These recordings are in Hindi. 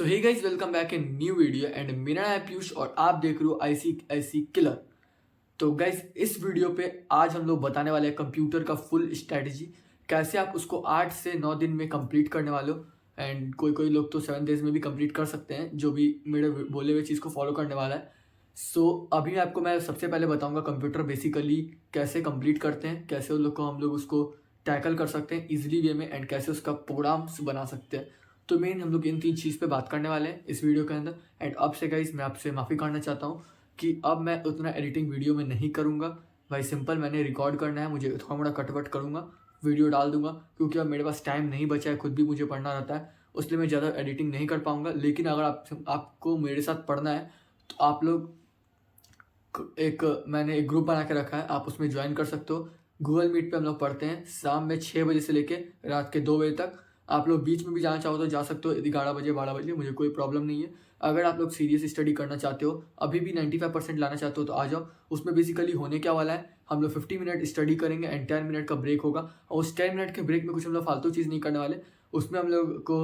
So hey guys, welcome back in new video and मेरा नाम है पीयूष और आप देख रहे हो आईसी किलर। तो गाइस, इस वीडियो पे आज हम लोग बताने वाले हैं कंप्यूटर का फुल स्ट्रैटेजी, कैसे आप उसको 8 से 9 दिन में कंप्लीट करने वाले हो। एंड कोई कोई लोग तो 7 डेज में भी कंप्लीट कर सकते हैं, जो भी मेरे बोले हुए चीज़ को फॉलो करने वाला है। सो अभी आपको मैं सबसे पहले बताऊंगा कंप्यूटर बेसिकली कैसे कंप्लीट करते हैं, कैसे उन लोग को हम लोग उसको टैकल कर सकते हैं इजीली वे में, एंड कैसे उसका प्रोग्राम्स बना सकते हैं। तो मेन हम लोग इन 3 चीज़ पे बात करने वाले हैं इस वीडियो के अंदर। एंड अब से गाइस मैं आपसे माफ़ी करना चाहता हूँ कि अब मैं उतना एडिटिंग वीडियो में नहीं करूँगा। भाई सिंपल मैंने रिकॉर्ड करना है, मुझे थोड़ा मोड़ा कटवट करूँगा, वीडियो डाल दूंगा, क्योंकि अब मेरे पास टाइम नहीं बचा है, खुद भी मुझे पढ़ना रहता है, उसलिए मैं ज़्यादा एडिटिंग नहीं कर पाऊँगा। लेकिन अगर आपको मेरे साथ पढ़ना है तो आप लोग मैंने एक ग्रुप बना के रखा है, आप उसमें ज्वाइन कर सकते हो। गूगल मीट पे हम लोग पढ़ते हैं शाम में 6 बजे से लेके रात के 2 बजे तक। आप लोग बीच में भी जाना चाहो तो जा सकते हो, 11 बजे 12 बजे, मुझे कोई प्रॉब्लम नहीं है। अगर आप लोग सीरियस स्टडी करना चाहते हो, अभी भी 95% लाना चाहते हो तो आ जाओ। उसमें बेसिकली होने क्या वाला है, हम लोग 50 मिनट स्टडी करेंगे एंड 10 मिनट का ब्रेक होगा, और उस 10 मिनट के ब्रेक में कुछ हम लोग फालतू चीज़ नहीं करने वाले। उसमें हम लोग को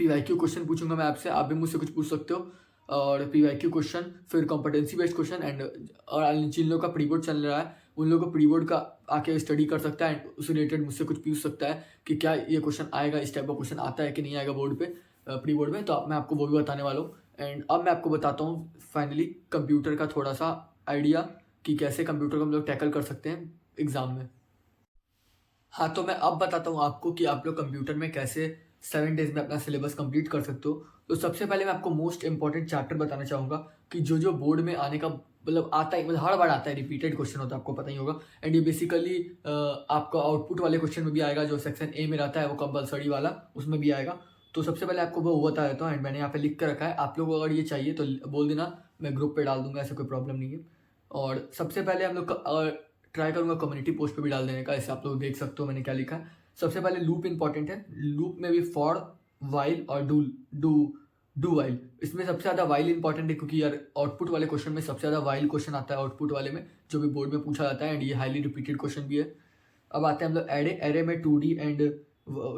PYQ क्वेश्चन पूछूंगा मैं आपसे, आप भी मुझसे कुछ पूछ सकते हो, और PYQ क्वेश्चन, फिर कॉम्पिटेंसी बेस्ड क्वेश्चन, एंड और जिन लोगों का प्री बोर्ड चल रहा है उन लोगों को प्री बोर्ड का आके स्टडी कर सकता है, एंड उससे रिलेटेड मुझसे कुछ पूछ सकता है कि क्या ये क्वेश्चन आएगा, इस टाइप का क्वेश्चन आता है कि नहीं आएगा बोर्ड पे, प्री बोर्ड में। तो मैं आपको वो भी बताने वाला हूँ। एंड अब मैं आपको बताता हूँ फाइनली कंप्यूटर का थोड़ा सा आइडिया कि कैसे कंप्यूटर को हम लोग टैकल कर सकते हैं एग्जाम में। हाँ, तो मैं अब बताता हूँ आपको कि आप लोग कंप्यूटर में कैसे 7 डेज में अपना सिलेबस कंप्लीट कर सकते हो। तो सबसे पहले मैं आपको मोस्ट इंपॉर्टेंट चैप्टर बताना चाहूँगा कि जो जो बोर्ड में आने का मतलब आता है, मतलब हर बार आता है, रिपीटेड क्वेश्चन होता है, आपको पता ही होगा। एंड ये बेसिकली आपका आउटपुट वाले क्वेश्चन में भी आएगा, जो सेक्शन ए में रहता है वो कंपलसरी वाला, उसमें भी आएगा। तो सबसे पहले आपको वो बता देता हूँ, एंड मैंने यहाँ पे लिख कर रखा है, आप लोग को अगर ये चाहिए तो बोल देना, मैं ग्रुप पे डाल दूंगा, ऐसा कोई प्रॉब्लम नहीं है। और सबसे पहले हम लोग ट्राई करूंगा कम्युनिटी पोस्ट पे भी डाल देने का, ऐसे आप लोग देख सकते हो मैंने क्या लिखा है। सबसे पहले लूप इंपॉर्टेंट है, लूप में भी फॉर, वाइल और डू डू डू वाइल। इसमें सबसे ज़्यादा वाइल इंपॉर्टेंट है, क्योंकि यार आउटपुट वाले क्वेश्चन में सबसे ज़्यादा वाइल क्वेश्चन आता है आउटपुट वाले में, जो भी बोर्ड में पूछा जाता है, एंड ये हाईली रिपीटेड क्वेश्चन भी है। अब आते हैं हम लोग एरे। एरे में 2D and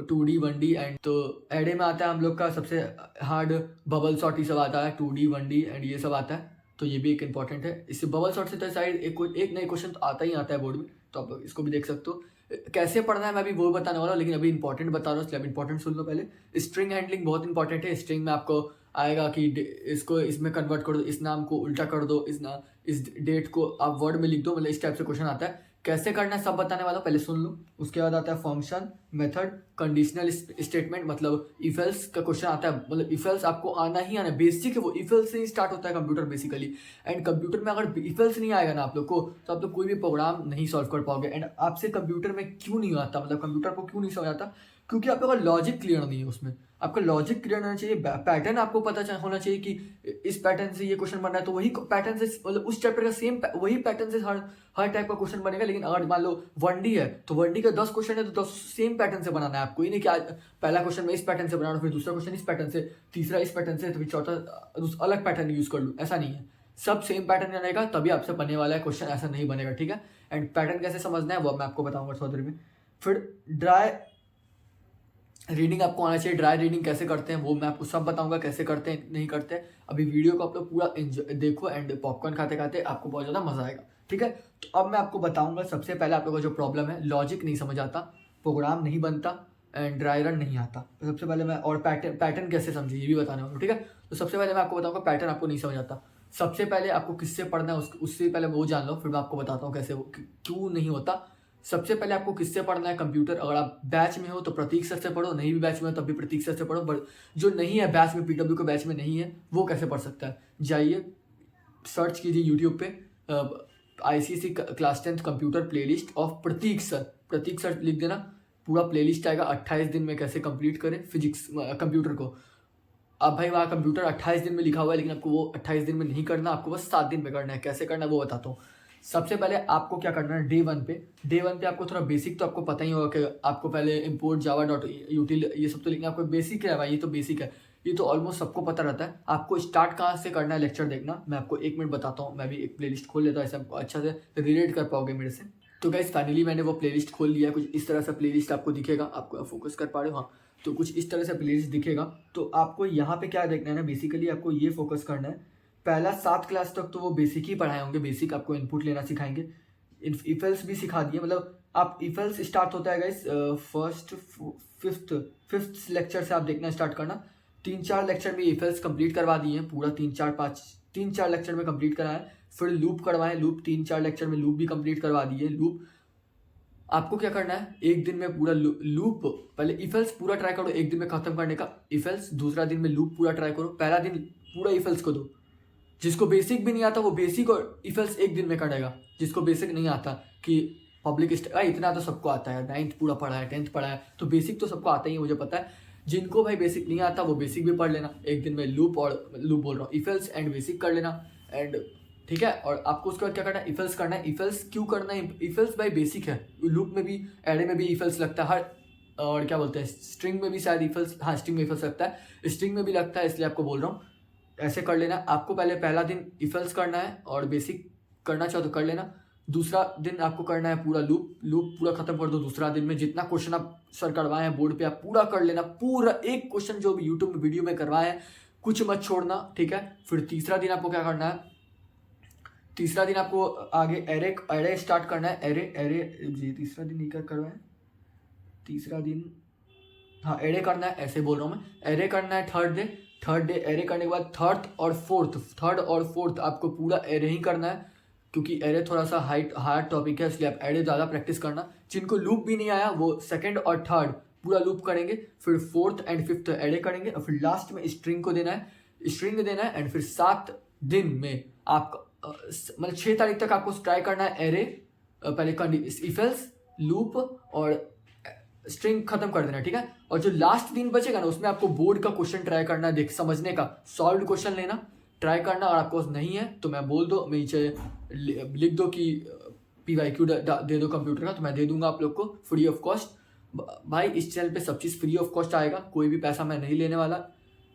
2D 1D, and तो एरे में आता है हम लोग का सबसे हार्ड बबल सॉर्ट, ये सब आता है, 2D 1D एंड ये सब आता है। तो ये भी एक इंपॉर्टेंट है। इससे बबल सॉर्ट से तो साइड एक नए क्वेश्चन तो आता ही आता है बोर्ड में, तो आप इसको भी देख सकते हो। कैसे पढ़ना है मैं भी वो बताने वाला हूँ, लेकिन अभी इंपॉर्टेंट बता रहा हूँ, इसलिए अब इंपॉर्टेंट सुन लो पहले। स्ट्रिंग हैंडलिंग बहुत इंपॉर्टेंट है। स्ट्रिंग में आपको आएगा कि इसको इसमें कन्वर्ट कर दो, इस नाम को उल्टा कर दो, इस डेट को आप वर्ड में लिख दो, मतलब इस टाइप से क्वेश्चन आता है। कैसे करना है सब बताने वाला हूँ, पहले सुन लो। उसके बाद आता है फंक्शन, मेथड, कंडीशनल स्टेटमेंट, मतलब इफ एल्स का क्वेश्चन आता है, मतलब इफ एल्स आपको आना ही आना, बेसिक है वो, इफ एल्स से ही स्टार्ट होता है कंप्यूटर बेसिकली। एंड कंप्यूटर में अगर इफ एल्स नहीं आएगा ना आप लोग को, तो आप लोग कोई भी प्रोग्राम नहीं सॉल्व कर पाओगे। एंड आपसे कंप्यूटर में क्यों नहीं आता, मतलब कंप्यूटर को क्यों नहीं समझ आता, क्योंकि आप लोग का लॉजिक क्लियर नहीं है उसमें। आपका लॉजिक क्लियर होना चाहिए, पैटर्न आपको पता होना चाहिए कि इस पैटर्न से ये क्वेश्चन बन रहा है, तो वही पैटर्न से, मतलब उस चैप्टर का सेम वही पैटर्न से हर टाइप का क्वेश्चन बनेगा। लेकिन अगर मान लो 1D है, तो 1D का 10 क्वेश्चन है, तो 10 सेम पैटर्न से बनाना है आपको। ये नहीं कि आज पहला क्वेश्चन में इस पैटर्न से बनाना, फिर दूसरा क्वेश्चन इस पैटर्न से, तीसरा इस पैटर्न से, तो फिर चौथा अलग पैटर्न यूज कर लूँ, ऐसा नहीं है। सब सेम पैटर्न रहेगा तभी आपसे बनने वाला है क्वेश्चन, ऐसा नहीं बनेगा, ठीक है। एंड पैटर्न कैसे समझना है वो मैं आपको बताऊंगा थोड़ी देर में। फिर ड्राई रीडिंग आपको आना चाहिए। ड्राई रीडिंग कैसे करते हैं वो मैं आपको सब बताऊंगा, कैसे करते हैं नहीं करते हैं। अभी वीडियो को आप लोग पूरा देखो, एंड पॉपकॉर्न खाते खाते आपको बहुत ज़्यादा मजा आएगा, ठीक है। तो अब मैं आपको बताऊंगा सबसे पहले आप लोगों का जो प्रॉब्लम है, लॉजिक नहीं समझ आता, प्रोग्राम नहीं बनता, एंड ड्राई रन नहीं आता। तो सबसे पहले मैं, और पैटर्न कैसे समझे ये भी बताने वाला हूँ, ठीक है। तो सबसे पहले मैं आपको बताऊंगा पैटर्न आपको नहीं समझ आता। सबसे पहले आपको किससे पढ़ना है उससे पहले वो जान लो, फिर मैं आपको बताता हूँ कैसे वो क्यों नहीं होता। सबसे पहले आपको किससे पढ़ना है कंप्यूटर, अगर आप बैच में हो तो प्रतीक सर से पढ़ो, नहीं भी बैच में हो तब भी प्रतीक सर से पढ़ो। बट जो नहीं है बैच में, PW के बैच में नहीं है, वो कैसे पढ़ सकता है, जाइए सर्च कीजिए यूट्यूब पे ICSE class 10 computer playlist of Pratik sir. Pratik sir लिख देना, पूरा प्लेलिस्ट आएगा 28 दिन में कैसे कंप्लीट करें फिजिक्स कंप्यूटर को। अब भाई वहाँ कंप्यूटर 28 दिन में लिखा हुआ है, लेकिन आपको वो 28 दिन में नहीं करना, आपको बस 7 दिन में करना है। कैसे करना है वो बताता हूँ। सबसे पहले आपको क्या करना है, डे वन पे आपको थोड़ा बेसिक तो आपको पता ही होगा कि आपको पहले import java.util ये सब तो लिखना आपको बेसिक है भाई, ये तो बेसिक है, ये तो ऑलमोस्ट सबको पता रहता है। आपको स्टार्ट कहाँ से करना है लेक्चर देखना, मैं आपको 1 मिनट बताता हूँ। मैं भी एक प्लेलिस्ट खोल लेता हूँ, ऐसे आपको अच्छा से रिलेट कर पाओगे मेरे से। तो गाइस फाइनली मैंने वो प्लेलिस्ट खोल लिया है, कुछ इस तरह से प्लेलिस्ट आपको दिखेगा, आपको फोकस कर पा रहे हो, हाँ। तो कुछ इस तरह से प्लेलिस्ट दिखेगा। तो आपको यहाँ पे क्या देखना है ना, बेसिकली आपको ये फोकस करना है, पहला 7 क्लास तक तो वो बेसिक ही पढ़ाए होंगे, बेसिक आपको इनपुट लेना सिखाएंगे, इफेल्स भी सिखा दिए, मतलब आप इफेल्स स्टार्ट होता है गाइस फर्स्ट फिफ्थ लेक्चर से आप देखना स्टार्ट करना। 3-4 लेक्चर में इफेल्स कंप्लीट करवा दिए हैं पूरा, 3-4 लेक्चर में कंप्लीट कराएं। फिर लूप करवाएं, लूप 3-4 लेक्चर में लूप भी कंप्लीट करवा दिए। लूप आपको क्या करना है, एक दिन में पूरा लूप, पहले इफेल्स पूरा ट्राई करो एक दिन में खत्म करने का इफेल्स, दूसरा दिन में लूप पूरा ट्राई करो। पहला दिन पूरा इफेल्स को दो, जिसको बेसिक भी नहीं आता वो बेसिक और इफेल्स एक दिन में करेगा। जिसको बेसिक नहीं आता कि पब्लिक इतना तो सबको आता है, 9th पूरा पढ़ा है, 10th पढ़ा है, तो बेसिक तो सबको आता ही है, मुझे पता है। जिनको भाई बेसिक नहीं आता वो बेसिक भी पढ़ लेना एक दिन में, लूप बोल रहा हूँ, इफेल्स एंड बेसिक कर लेना। एंड ठीक है, और आपको उसके बाद क्या करना है, इफेल्स करना है। इफेल्स क्यों करना है, इफेल्स भाई बेसिक है, लूप में भी एरे में भी इफेल्स लगता है, हर और क्या बोलते हैं स्ट्रिंग में भी शायद इफेल्स, हाँ स्ट्रिंग में इफेल्स लगता है, स्ट्रिंग में भी लगता है, इसलिए आपको बोल रहा हूँ ऐसे कर लेना। आपको पहला दिन इफेल्स करना है और बेसिक करना चाहो तो कर लेना। दूसरा दिन आपको करना है पूरा लूप पूरा खत्म कर दो। दूसरा दिन में जितना क्वेश्चन आप सर करवाए हैं बोर्ड पे आप पूरा कर लेना, पूरा एक क्वेश्चन जो भी यूट्यूब में वीडियो में करवाए हैं कुछ मत छोड़ना, ठीक है। फिर तीसरा दिन आपको क्या करना है, तीसरा दिन आपको आगे एरे स्टार्ट करना है। एरे जी तीसरा दिन नहीं करवाए, तीसरा दिन हाँ एरे करना है, ऐसे बोल रहा हूँ मैं, एरे करना है थर्ड डे एरे करने के बाद थर्ड और फोर्थ आपको पूरा एरे ही करना है, क्योंकि एरे थोड़ा सा हार्ड टॉपिक है, इसलिए आप एरे ज़्यादा प्रैक्टिस करना। जिनको लूप भी नहीं आया वो सेकंड और थर्ड पूरा लूप करेंगे, फिर 4th एंड 5th एरे करेंगे, और फिर लास्ट में स्ट्रिंग देना है। एंड फिर 7 दिन में आपका मतलब 6 तारीख तक आपको ट्राई करना है एरे, पहले इफेल्स लूप और स्ट्रिंग खत्म कर देना, ठीक है। और जो लास्ट दिन बचेगा ना उसमें आपको बोर्ड का क्वेश्चन ट्राई करना है, देख समझने का, सॉल्व क्वेश्चन लेना ट्राई करना। और आपको नहीं है तो मैं बोल दो, मैं नीचे लिख दो कि PYQ दे दो कंप्यूटर का, तो मैं दे दूंगा आप लोग को फ्री ऑफ कॉस्ट। भाई इस चैनल पे सब चीज़ फ्री ऑफ कॉस्ट आएगा, कोई भी पैसा मैं नहीं लेने वाला।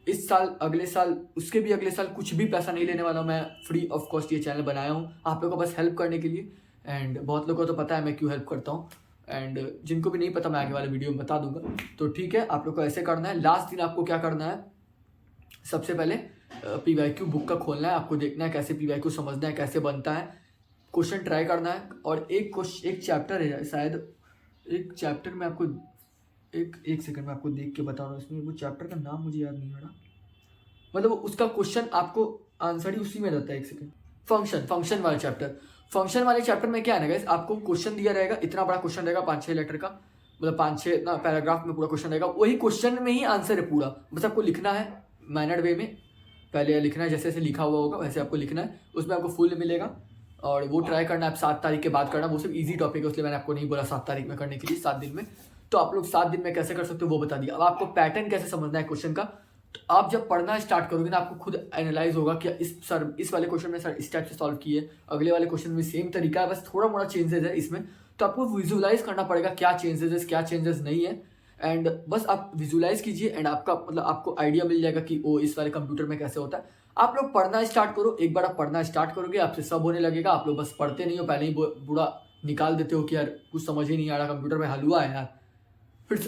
इस साल, अगले साल, उसके भी अगले साल कुछ भी पैसा नहीं लेने वाला, मैं फ्री ऑफ कॉस्ट ये चैनल बनाया हूँ आप लोग को बस हेल्प करने के लिए। एंड बहुत लोगों को तो पता है मैं क्यों हेल्प करता हूँ, एंड जिनको भी नहीं पता मैं आगे वाले वीडियो में बता दूंगा। तो ठीक है, आप लोग को ऐसे करना है। लास्ट दिन आपको क्या करना है, सबसे पहले PYQ बुक का खोलना है, आपको देखना है कैसे PYQ समझना है, कैसे बनता है, क्वेश्चन ट्राई करना है। और एक चैप्टर है शायद, एक चैप्टर में आपको एक सेकंड में आपको देख के बता रहा हूँ, इसमें वो चैप्टर का नाम मुझे याद नहीं आ रहा, मतलब उसका क्वेश्चन आपको आंसर ही उसी में रहता है। एक सेकंड, फंक्शन वाले चैप्टर में क्या है ना गाइस, आपको क्वेश्चन दिया रहेगा, इतना बड़ा क्वेश्चन रहेगा 5-6 लेटर का, मतलब 5-6 ना पैराग्राफ में पूरा क्वेश्चन रहेगा, वही क्वेश्चन में ही आंसर है पूरा, बस आपको लिखना है मैनर्ड वे में, पहले लिखना है जैसे जैसे लिखा हुआ होगा वैसे आपको लिखना है, उसमें आपको फुल मिलेगा। और वो ट्राई करना है आप 7 तारीख के बाद करना, वो सिर्फ ईजी टॉपिक है, इसलिए मैंने आपको नहीं बोला 7 तारीख में करने के लिए, 7 दिन में। तो आप लोग 7 दिन में कैसे कर सकते हो वो बता दिया। अब आपको पैटर्न कैसे समझना है क्वेश्चन का, तो आप जब पढ़ना स्टार्ट करोगे ना आपको खुद एनालाइज होगा कि इस वाले क्वेश्चन में सर इस टाइप से सॉल्व किए, अगले वाले क्वेश्चन में सेम तरीका है, बस थोड़ा मोड़ा चेंजेस है इसमें, तो आपको विजुअलाइज करना पड़ेगा क्या चेंजेस नहीं है। एंड बस आप विजुअलाइज कीजिए एंड आपका मतलब आपको आइडिया मिल जाएगा कि ओ इस वाले कंप्यूटर में कैसे होता है। आप लोग पढ़ना स्टार्ट करो, एक बार आप पढ़ना स्टार्ट करोगे आपसे सब होने लगेगा। आप लोग बस पढ़ते नहीं हो, पहले ही बुरा निकाल देते हो कि यार कुछ समझ ही नहीं आ रहा, कंप्यूटर में हलवा है यार। फिर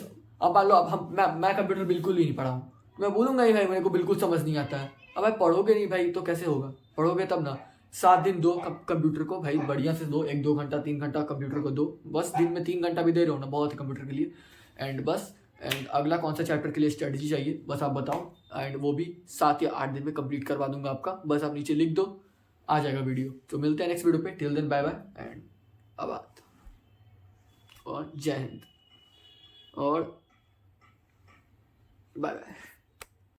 अब मान लो अब मैं कंप्यूटर बिल्कुल भी नहीं पढ़ा हूँ, मैं बोलूँगा ही भाई मेरे को बिल्कुल समझ नहीं आता है। अब भाई पढ़ोगे नहीं भाई तो कैसे होगा, पढ़ोगे तब ना। 7 दिन दो कंप्यूटर को भाई, बढ़िया से दो, 1-2 घंटा 3 घंटा कंप्यूटर को दो, बस दिन में 3 घंटा भी दे रहे हो ना बहुत है कंप्यूटर के लिए। एंड बस अगला कौन सा चैप्टर के लिए स्ट्रेटजी चाहिए बस आप बताओ, एंड वो भी 7 या 8 दिन में कंप्लीट करवा दूंगा आपका, बस आप नीचे लिख दो आ जाएगा वीडियो। तो मिलते हैं नेक्स्ट वीडियो पे, till then bye bye and आबाद और जय हिंद और बाय बाय।